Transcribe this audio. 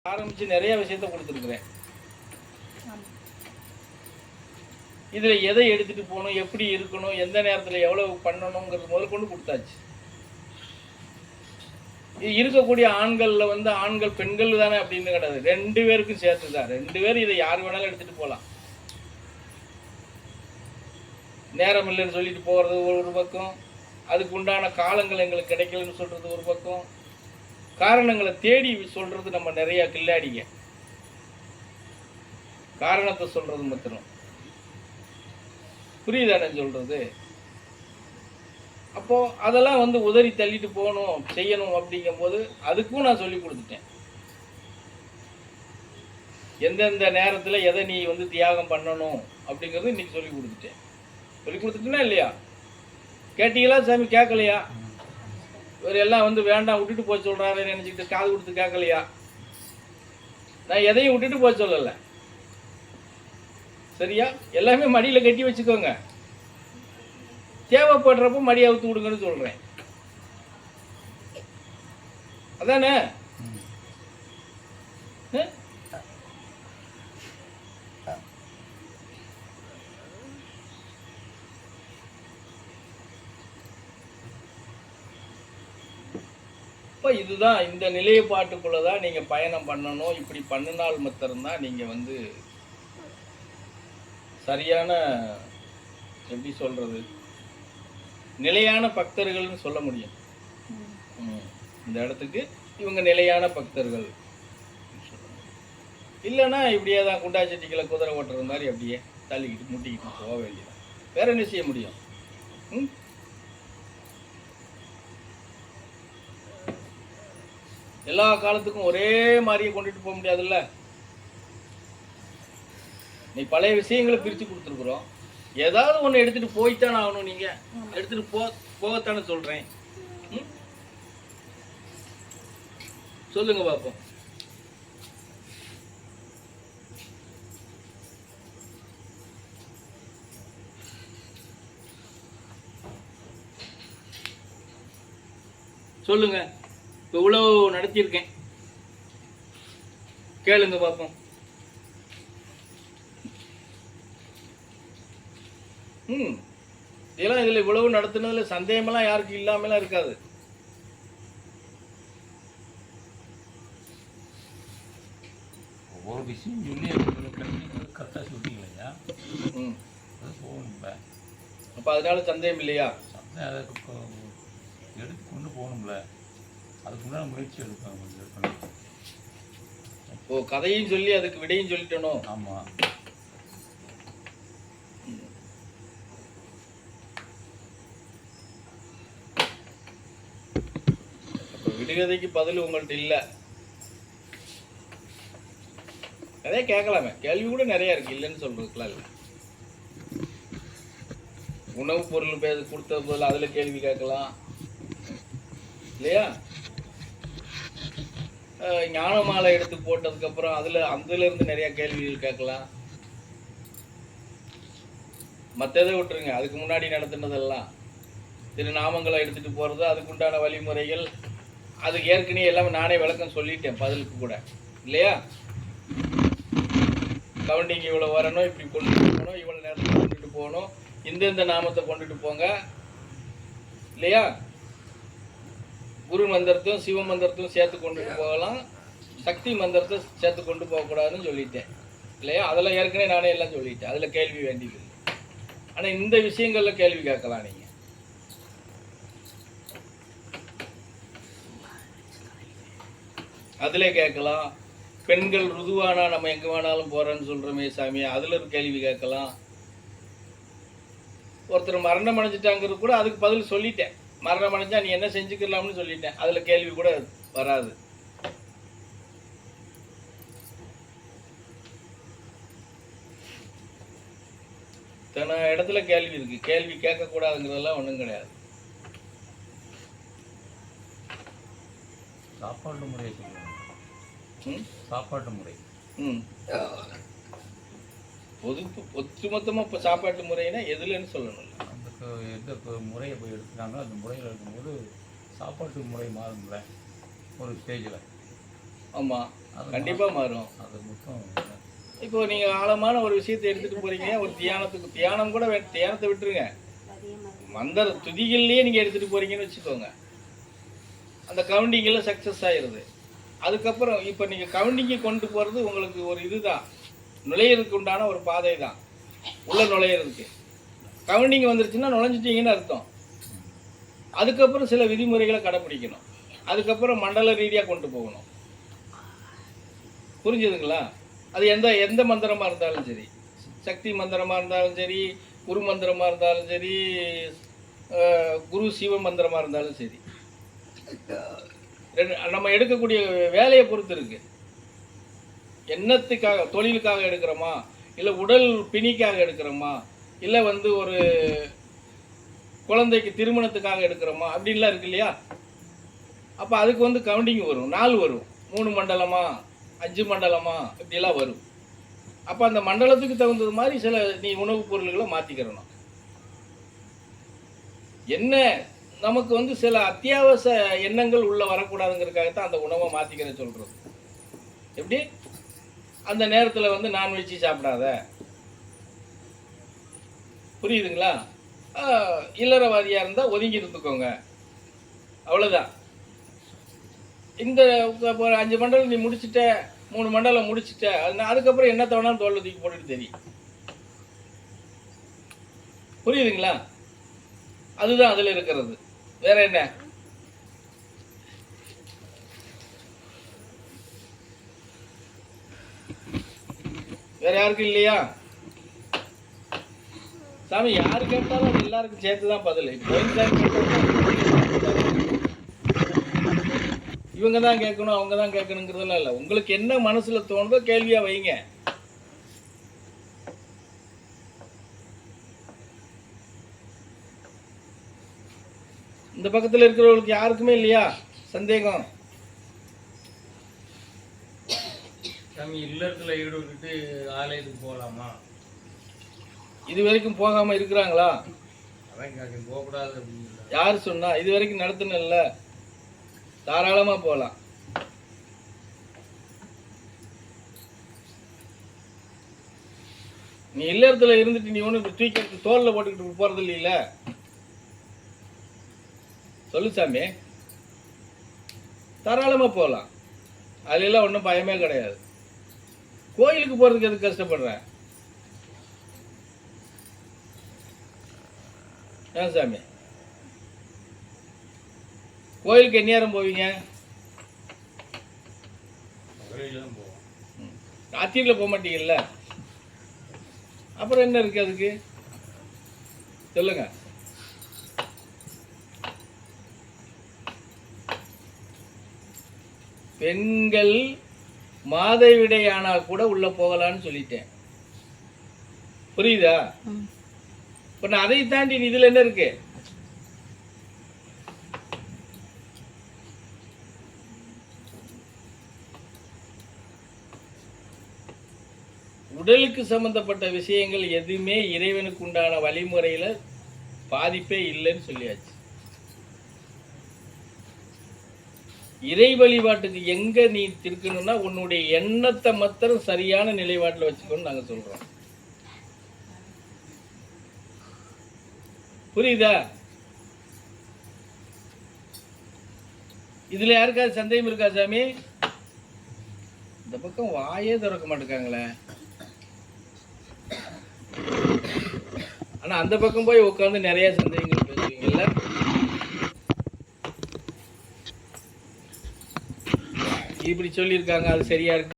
ஆரம்பிச்சு நிறைய விஷயத்த கொடுத்துருக்குறேன். இதில் எதை எடுத்துகிட்டு போகணும், எப்படி இருக்கணும், எந்த நேரத்தில் எவ்வளவு பண்ணணுங்கிறது முதல் கொண்டு கொடுத்தாச்சு. இது இருக்கக்கூடிய ஆண்களில் ஆண்கள் பெண்கள் தானே அப்படின்னு கிடையாது, 2 பேருக்கும் சேர்த்து தான். 2 பேர் இதை யார் வேணாலும் எடுத்துகிட்டு போகலாம். நேரம் இல்லைன்னு சொல்லிட்டு போகிறது ஒரு பக்கம், அதுக்கு உண்டான காலங்கள் எங்களுக்கு கிடைக்கலன்னு சொல்கிறது ஒரு பக்கம், காரணங்களை தேடி சொல்கிறது நம்ம நிறைய கில்லாடிங்க. காரணத்தை சொல்கிறது மாத்திரம் புரியுதானே சொல்கிறது. அப்போது அதெல்லாம் உதறி தள்ளிட்டு போகணும் செய்யணும் அப்படிங்கும்போது அதுக்கும் நான் சொல்லி கொடுத்துட்டேன். எந்தெந்த நேரத்தில் எதை நீ தியாகம் பண்ணணும் அப்படிங்கிறது இன்னைக்கு சொல்லி கொடுத்துட்டேன். சொல்லி கொடுத்துட்டேன்னா இல்லையா? கேட்டீங்களா சாமி? கேட்கலையா? இவர் எல்லாம் வேண்டாம் விட்டுட்டு போய் சொல்கிறாரு நினச்சிக்கிட்டு காது கொடுத்து கேட்கலையா? நான் எதையும் விட்டுட்டு போய் சொல்லலை. சரியா? எல்லாமே மடியில் கட்டி வச்சுக்கோங்க. தேவைப்படுறப்போ மடியை அவுத்து விடுங்கன்னு சொல்கிறேன். அதானே? இப்போ இதுதான், இந்த நிலைப்பாட்டுக்குள்ளே தான் நீங்கள் பயணம் பண்ணணும். இப்படி பண்ணினால் மாத்திரம்தான் நீங்கள் சரியான, எப்படி சொல்கிறது, நிலையான பக்தர்கள்னு சொல்ல முடியும். இந்த இடத்துக்கு இவங்க நிலையான பக்தர்கள். இல்லைன்னா இப்படியே தான் குண்டாச்சட்டிகளை குதிரை ஓட்டுறது மாதிரி அப்படியே தள்ளிக்கிட்டு முட்டிக்கிட்டு போக வேண்டியதான். வேற என்ன செய்ய முடியும்? எல்லா காலத்துக்கும் ஒரே மாதிரியே கொண்டுட்டு போக முடியாதுல்ல. நீ பழைய விஷயங்களை பிரித்து கொடுத்துருக்குறோம். ஏதாவது ஒன்று எடுத்துகிட்டு போய்த்தானே ஆகணும். நீங்கள் எடுத்துகிட்டு போகத்தானே சொல்கிறேன். சொல்லுங்க பார்ப்போம். சொல்லுங்க. இப்போ இவ்வளோ நடத்தியிருக்கேன், கேளுங்க பார்ப்போம். இதெல்லாம் இதில் இவ்வளவு நடத்துனதுல சந்தேகமெல்லாம் யாருக்கு இல்லாமலாம் இருக்காது. ஒவ்வொரு விஷயம் சொல்லி கரெக்டாக சொல்லிங்களா? அது போகணும்ல. அப்போ அதனால சந்தேகம் இல்லையா? சந்தேகம் எடுத்து கொண்டு போகணும்ல. அதுக்குள்ள முயற்சி எடுக்கணும். ஓ, கதையும் சொல்லி அதுக்கு விடையும் சொல்லிட்டணும். ஆமாம். விடுகதைக்கு பதில் உங்கள்கிட்ட இல்லை. நிறைய கேட்கலாமே, கேள்வி கூட நிறைய இருக்கு, இல்லைன்னு சொல்றதுக்குலாம் இல்லை. உணவுப் பொருள் கொடுத்த போதில் அதுல கேள்வி கேட்கலாம் இல்லையா? ஞான மாலை எடுத்து போட்டதுக்கு அப்புறம் அதுல இருந்து நிறைய கேள்விகள் கேட்கலாம். மற்றதை விட்டுருங்க, அதுக்கு முன்னாடி நடத்துனதெல்லாம் திருநாமங்களை எடுத்துட்டு போறது, அதுக்குண்டான வழிமுறைகள், அதுக்கு ஏற்கனவே எல்லாமே நானே விளக்கம் சொல்லிட்டேன் பதிலுக்கு கூட இல்லையா? கவுண்டிங் இவ்வளோ வரணும், இப்படி கொண்டுட்டு போகணும், இவ்வளோ நேரத்தில் கொண்டுட்டு போகணும், இந்தந்த நாமத்தை கொண்டுட்டு போங்க இல்லையா? குரு மந்திரத்தையும் சிவ மந்திரத்தையும் சேர்த்து கொண்டுட்டு போகலாம், சக்தி மந்திரத்தை சேர்த்து கொண்டு போகக்கூடாதுன்னு சொல்லிட்டேன் இல்லையா? அதெல்லாம் ஏற்கனவே நானே எல்லாம் சொல்லிட்டேன். அதில் கேள்வி வேண்டியது. ஆனால் இந்த விஷயங்களில் கேள்வி கேட்கலாம். நீங்கள் அதிலே கேட்கலாம். பெண்கள் ருதுவானா நம்ம எங்கே வேணாலும் போகிறோன்னு சொல்கிறோமே சாமி, அதில் ஒரு கேள்வி கேட்கலாம். ஒருத்தர் மரணம் அடைஞ்சிட்டாங்கிறது கூட அதுக்கு பதில் சொல்லிட்டேன். மரணம் அடைஞ்சா நீ என்ன செஞ்சுக்கலாம்னு சொல்லிட்டேன். அதில் கேள்வி கூட வராது. இத்தனை இடத்துல கேள்வி இருக்கு. கேள்வி கேட்கக்கூடாதுங்கிறதெல்லாம் ஒன்றும் கிடையாது. சாப்பாட்டு முறை சொல்லுவாங்க. சாப்பாட்டு முறை ஒட்டுமொத்தமாக இப்போ சாப்பாட்டு முறைனா எதுலன்னு சொல்லணும். அதுக்கு எந்த முறையை போய் எடுத்துட்டாங்களோ அந்த முறையில் இருக்கும்போது சாப்பாட்டு முறை மாறும்ல ஒரு ஸ்டேஜில். ஆமாம். கண்டிப்பா மாறும். அது மட்டும் இப்போ நீங்க ஆழமான ஒரு விஷயத்தை எடுத்துட்டு போறீங்க, ஒரு தியானம் கூட தியானத்தை விட்டுருங்க, மந்திர துதிகள்லயே நீங்க எடுத்துட்டு போறீங்கன்னு வச்சுக்கோங்க, அந்த கவுண்டிங்ல சக்சஸ் ஆயிருது. அதுக்கப்புறம் இப்போ நீங்க கவுண்டிங்கை கொண்டு போறது உங்களுக்கு ஒரு இதுதான், நுழையிறதுக்கு உண்டான ஒரு பாதை தான், உள்ள நுழையிறதுக்கு. கவுண்டிங் வந்துருச்சுன்னா நுழைஞ்சிட்டீங்கன்னு அர்த்தம். அதுக்கப்புறம் சில விதிமுறைகளை கடைப்பிடிக்கணும், அதுக்கப்புறம் மண்டல ரீதியாக கொண்டு போகணும். புரிஞ்சுதுங்களா? அது எந்த மந்திரமாக இருந்தாலும் சரி, சக்தி மந்திரமாக இருந்தாலும் சரி, குரு மந்திரமாக இருந்தாலும் சரி, குரு சிவ மந்திரமாக இருந்தாலும் சரி, நம்ம எடுக்கக்கூடிய வேலையை பொறுத்து இருக்கு. எண்ணத்துக்காக, தொழிலுக்காக எடுக்கிறோமா, இல்லை உடல் பிணிக்காக எடுக்கிறோமா, இல்லை ஒரு குழந்தைக்கு திருமணத்துக்காக எடுக்கிறோமா, அப்படின்லாம் இருக்கு இல்லையா? அப்போ அதுக்கு கவுண்டிங் வரும், நாள் வரும், 3 மண்டலமா 5 மண்டலமா இப்படிலாம் வரும். அப்போ அந்த மண்டலத்துக்கு தகுந்தது மாதிரி சில நீ உணவுப் பொருள்களை மாற்றிக்கிறணும். என்ன நமக்கு சில அத்தியாவசிய எண்ணங்கள் உள்ள வரக்கூடாதுங்கிறதுக்காகத்தான் அந்த உணவை மாற்றிக்கிற சொல்கிறது. எப்படி? அந்த நேரத்தில் நான்வெஜ் சாப்பிடாத, புரியுதுங்களா? இல்லறவாதியாக இருந்தால் ஒதுங்கி இருந்துக்கோங்க, அவ்வளோதான். இந்த 5 மண்டலம் நீ முடிச்சுட்ட, 3 மண்டலம் முடிச்சுட்ட, அதுக்கப்புறம் என்ன தவணாலும் தோல்ல தூக்கி போட்டுட்டு தெரியும். புரியுதுங்களா? அதுதான் அதில் இருக்கிறது. வேற என்ன? வேற யாருக்கும் இல்லையா? சாமி யாரு கேட்டாலும் அது எல்லாருக்கும் சேர்த்து தான் பதில். இவங்க தான் கேட்கணும், அவங்க தான் கேட்கணுங்கிறதெல்லாம் இல்லை. உங்களுக்கு என்ன மனசுல தோணுதோ கேள்வியா வைங்க. இந்த பக்கத்தில் இருக்கிறவங்களுக்கு யாருக்குமே இல்லையா சந்தேகம்? சாமி இல்லறத்துல ஈடுபட்டு ஆலயத்துக்கு போகலாமா? இது வரைக்கும் போகாம இருக்கிறாங்களா? அதான் போகக்கூடாது அப்படின்னு யாரு சொன்னா? இது வரைக்கும் நடத்தினல்ல, தாராளமா போகலாம். நீ இல்லறத்துல இருந்துட்டு நீ ஒண்ணு தூக்கி தோல்ல போட்டுக்கிட்டு போறது இல்லையில, சொல்லு சாமி. தாராளமா போகலாம், அதுல எல்லாம் ஒன்றும் பயமே கிடையாது. கோயிலுக்கு போறதுக்கு எதுக்கு கஷ்டப்படுறேன்? ஏன் சாமி கோயிலுக்கு எந்நேரம் போவீங்க? ராத்திரியில் போக மாட்டீங்கல்ல, அப்புறம் என்ன இருக்கு அதுக்கு? சொல்லுங்க. பெண்கள் மாதவிடையானால் கூட உள்ள போகலான்னு சொல்லிட்டேன், புரியுதா? இப்ப நான் அதை தாண்டி இதுல என்ன இருக்கு? உடலுக்கு சம்பந்தப்பட்ட விஷயங்கள் எதுவுமே இறைவனுக்கு உண்டான வழிமுறையில பாதிப்பே இல்லைன்னு சொல்லியாச்சு. இறை வழிபாட்டுக்கு எங்க நீ இருக்கணும்னா உன்னுடைய எண்ணத்தை மாத்திரம் சரியான நிலைப்பாட்டில் வச்சுக்கணும்னு நாங்க சொல்றோம். புரியுதா? இதுல யாருக்காவது சந்தேகம் இருக்கா சாமி? இந்த பக்கம் வாயே திறக்க மாட்டேங்காங்களே. ஆனா அந்த பக்கம் போய் உட்கார்ந்து நிறைய சந்தேகங்கள் பேசுவீங்கல்ல. இப்படி சொல்லியிருக்காங்க, அது சரியா இருக்கு.